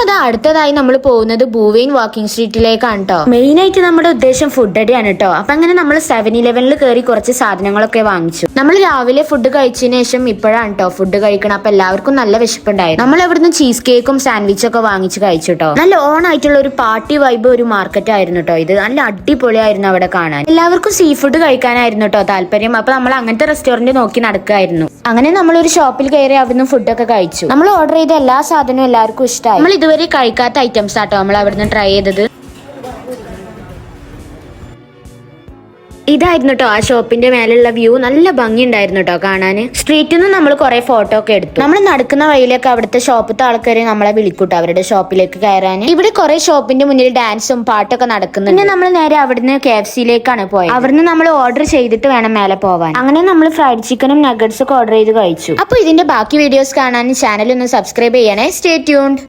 അത് അടുത്തതായി നമ്മൾ പോകുന്നത് ബൂവെയിൻ വാക്കിംഗ് സ്ട്രീറ്റിലേക്കാണ് കേട്ടോ. മെയിൻ ആയിട്ട് നമ്മുടെ ഉദ്ദേശം ഫുഡ് അടിയാണ് കേട്ടോ. അപ്പൊ അങ്ങനെ നമ്മൾ 7-Eleven കയറി കുറച്ച് സാധനങ്ങളൊക്കെ വാങ്ങിച്ചു. നമ്മൾ രാവിലെ ഫുഡ് കഴിച്ചതിന് ശേഷം ഇപ്പോഴാണ് കേട്ടോ ഫുഡ് കഴിക്കണം. അപ്പൊ എല്ലാവർക്കും നല്ല വിശപ്പുണ്ടായി. നമ്മൾ എവിടുന്ന് ചീസ് കേക്കും സാൻഡ്വിച്ചും ഒക്കെ വാങ്ങിച്ച് കഴിച്ചു കേട്ടോ. നല്ല ഓൺ ആയിട്ടുള്ള ഒരു പാർട്ടി വൈബ് ഒരു മാർക്കറ്റ് ആയിരുന്നു കേട്ടോ. ഇത് നല്ല അടിപൊളിയായിരുന്നു അവിടെ കാണാൻ. എല്ലാവർക്കും സീ ഫുഡ് കഴിക്കാനായിരുന്നു കേട്ടോ താല്പര്യം. അപ്പൊ നമ്മൾ അങ്ങനത്തെ റെസ്റ്റോറന്റ് നോക്കി നടക്കായിരുന്നു. അങ്ങനെ നമ്മൾ ഒരു ഷോപ്പിൽ കയറി അവിടുന്ന് ഫുഡൊക്കെ കഴിച്ചു. നമ്മൾ ഓർഡർ ചെയ്ത എല്ലാ സാധനവും എല്ലാവർക്കും ഇഷ്ടമായി. നമ്മൾ ഇതുവരെ കഴിക്കാത്ത ഐറ്റംസ് ആട്ടോ നമ്മൾ അവിടുന്ന് ട്രൈ ചെയ്തത്. ഇതായിരുന്നു കേട്ടോ ആ ഷോപ്പിന്റെ മേലുള്ള വ്യൂ. നല്ല ഭംഗി ഉണ്ടായിരുന്നു കേട്ടോ കാണാൻ. സ്ട്രീറ്റിൽ നിന്ന് നമ്മൾ കുറെ ഫോട്ടോ ഒക്കെ എടുത്തു. നമ്മൾ നടക്കുന്ന വഴിയിലൊക്കെ അവിടുത്തെ ഷോപ്പിലത്തെ ആൾക്കാർ നമ്മളെ വിളിക്കൂട്ടോ അവരുടെ ഷോപ്പിലേക്ക് കയറാൻ. ഇവിടെ കുറെ ഷോപ്പിന്റെ മുന്നിൽ ഡാൻസും പാട്ടൊക്കെ നടക്കുന്നുണ്ട്. പിന്നെ നമ്മൾ നേരെ അവിടുന്ന് KFCയിലേക്കാണ് പോയത്. അവിടുന്ന് നമ്മൾ ഓർഡർ ചെയ്തിട്ട് വേണം മേലെ പോവാൻ. അങ്ങനെ നമ്മൾ ഫ്രൈഡ് ചിക്കനും നഗറ്റ്സും ഒക്കെ ഓർഡർ ചെയ്ത് കഴിച്ചു. അപ്പൊ ഇതിന്റെ ബാക്കി വീഡിയോസ് കാണാൻ ചാനൽ ഒന്ന് സബ്സ്ക്രൈബ് ചെയ്യണേ. Stay tuned.